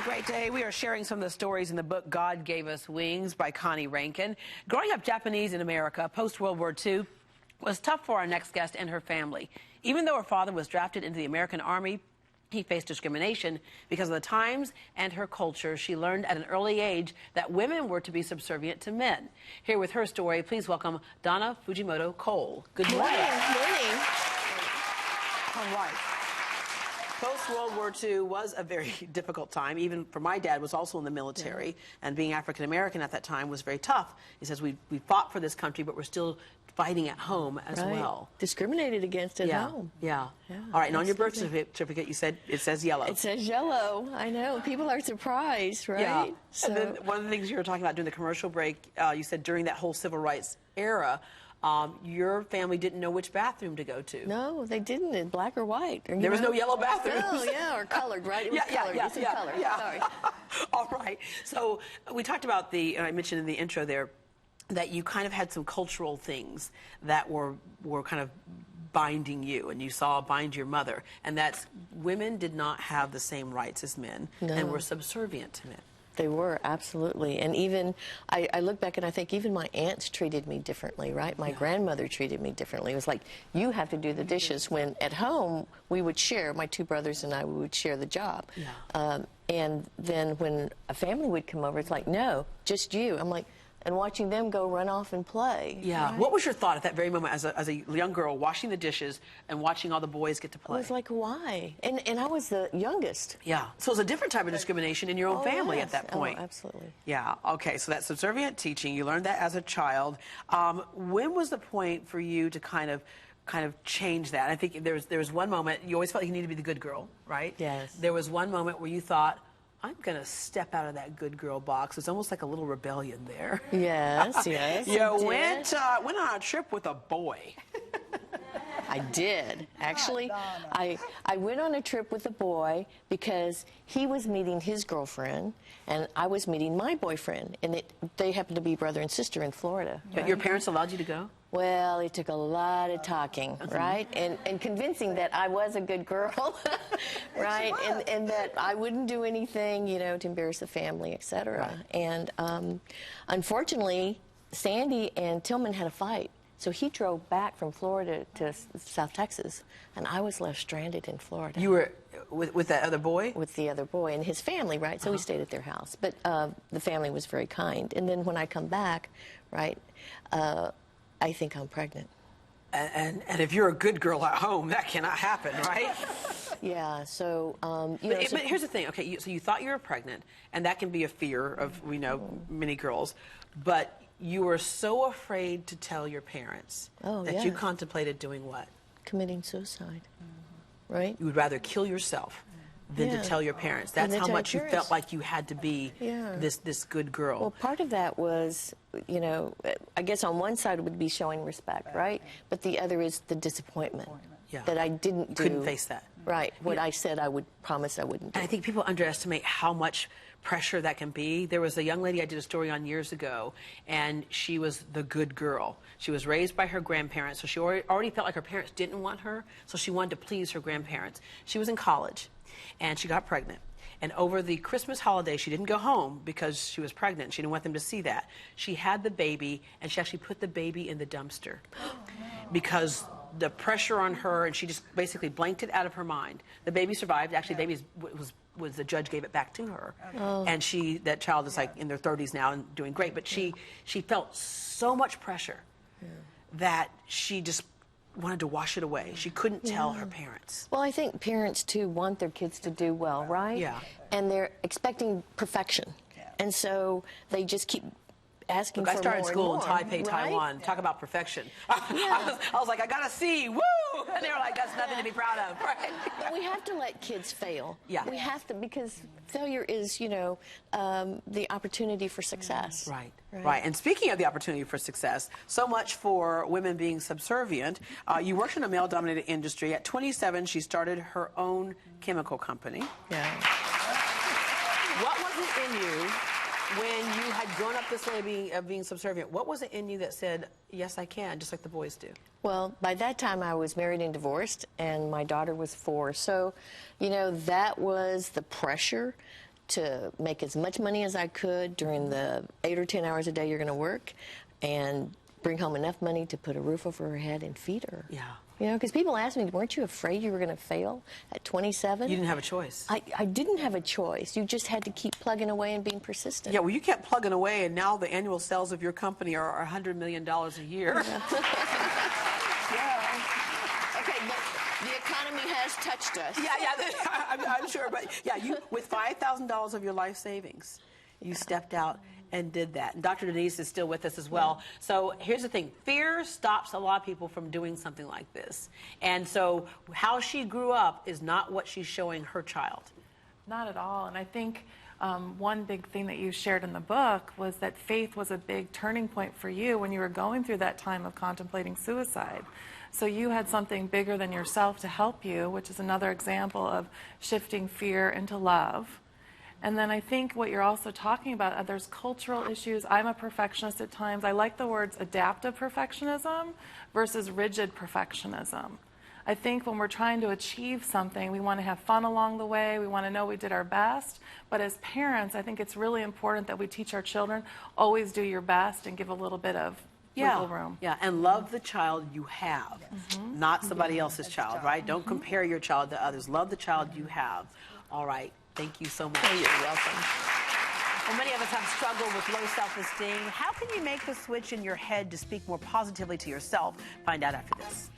a great day. We are sharing some of the stories in the book God Gave Us Wings by Connie. Growing up Japanese in America post-World War II was tough for our next guest and her family. Even though her father was drafted into the American Army, he faced discrimination because of the times and her culture. She learned at an early age that women were to be subservient to men. Here with her story, please welcome Donna Fujimoto Cole. Good morning. Good morning. All right. Post-World War II was a very difficult time. Even for my dad, was also in the military, and being African-American at that time was very tough. He says, we fought for this country, but we're still fighting at home as well. Discriminated against at home. Yeah. All right, and on your birth certificate, you said it says yellow. It says yellow. I know. People are surprised, right? Yeah. So, and then one of the things you were talking about during the commercial break, you said during that whole civil rights era, your family didn't know which bathroom to go to. no, they didn't. In black or white. Or, There was no yellow bathrooms. Oh, yeah, or colored, right? It was colored. It's in color. Sorry. All right. So we talked about I mentioned in the intro there, that you kind of had some cultural things that were kind of binding you, and you saw bind your mother, and that's women did not have the same rights as men and were subservient to men. They were, absolutely. And even, I look back and I think even my aunts treated me differently, right? My grandmother treated me differently. It was like, you have to do the dishes. When at home, we would share, my two brothers and I, we would share the job. And then when a family would come over, it's like, no, just you. I'm like, and watching them go run off and play. Yeah. Right? What was your thought at that very moment as a young girl washing the dishes and watching all the boys get to play? I was like, why? And I was the youngest. Yeah. So it was a different type of discrimination in your own family at that point. Oh, absolutely. Yeah. Okay. So that subservient teaching, you learned that as a child. When was the point for you to kind of change that? I think there was one moment, you always felt like you needed to be the good girl, right? Yes. There was one moment where you thought, I'm going to step out of that good girl box. It's almost like a little rebellion there. Yes, yes. You went on a trip with a boy. I did. Actually, I went on a trip with a boy because he was meeting his girlfriend, and I was meeting my boyfriend. And they happened to be brother and sister in Florida. But your parents allowed you to go? Well, it took a lot of talking, right? And convincing that I was a good girl, right? And that I wouldn't do anything, you know, to embarrass the family, etc. Right. And unfortunately, Sandy and Tillman had a fight. So he drove back from Florida to South Texas, and I was left stranded in Florida. You were with that other boy? With the other boy and his family, right? So we stayed at their house. But the family was very kind. And then when I come back, right, I think I'm pregnant. And if you're a good girl at home, that cannot happen, right? Yeah, so, you but here's the thing, okay, so you thought you were pregnant, and that can be a fear of, we know, many girls, but you were so afraid to tell your parents that you contemplated doing what? Committing suicide, right? You would rather kill yourself than to tell your parents. That's how much you felt like you had to be this good girl. Well, part of that was, you know, I guess on one side it would be showing respect, right? But the other is the disappointment that I didn't do. Couldn't face that. Right, what I said I would promise I wouldn't do. And I think people underestimate how much pressure that can be. There was a young lady I did a story on years ago, and she was the good girl. She was raised by her grandparents, so she already felt like her parents didn't want her, so she wanted to please her grandparents. She was in college, and she got pregnant. And over the Christmas holiday, she didn't go home because she was pregnant. She didn't want them to see that. She had the baby, and she actually put the baby in the dumpster because the pressure on her, and she just basically blanked it out of her mind. The baby survived. Actually, the baby was the judge gave it back to her. And that child is like in their 30s now and doing great. But she felt so much pressure that she just wanted to wash it away. She couldn't tell her parents. Well, I think parents, too, want their kids to do well, right? Yeah. And they're expecting perfection. And so they just keep asking for more and more. I started school in Taipei, Taiwan. Talk about perfection. I was like, I got a C, woo! And they were like, that's nothing to be proud of. Right? We have to let kids fail. Yeah. We have to, because failure is, you know, the opportunity for success. Right. And speaking of the opportunity for success, so much for women being subservient. You worked in a male-dominated industry. At 27, she started her own chemical company. Yeah. What was it in you when you had grown up this way of being subservient? What was it in you that said, yes, I can, just like the boys do? Well, by that time I was married and divorced, and my daughter was 4. So, you know, that was the pressure to make as much money as I could during the 8 or 10 hours a day you're going to work, and bring home enough money to put a roof over her head and feed her. Yeah. You know, because people ask me, weren't you afraid you were going to fail at 27? You didn't have a choice. I didn't have a choice. You just had to keep plugging away and being persistent. Yeah, well, you kept plugging away, and now the annual sales of your company are $100 million a year. Yeah. Okay, but the economy has touched us. Yeah, I'm sure. But yeah, you with $5,000 of your life savings, you stepped out and did that. And Dr. Denise is still with us as well. So here's the thing. Fear stops a lot of people from doing something like this. And so how she grew up is not what she's showing her child. Not at all. And I think one big thing that you shared in the book was that faith was a big turning point for you when you were going through that time of contemplating suicide. So you had something bigger than yourself to help you, which is another example of shifting fear into love. And then I think what you're also talking about, there's cultural issues. I'm a perfectionist at times. I like the words adaptive perfectionism versus rigid perfectionism. I think when we're trying to achieve something, we want to have fun along the way. We want to know we did our best. But as parents, I think it's really important that we teach our children, always do your best and give a little bit of wiggle room. Yeah, and love the child you have, not somebody else's child, right? Don't compare your child to others. Love the child you have. All right. Thank you so much. Oh, you're welcome. Well, many of us have struggled with low self-esteem. How can you make the switch in your head to speak more positively to yourself? Find out after this.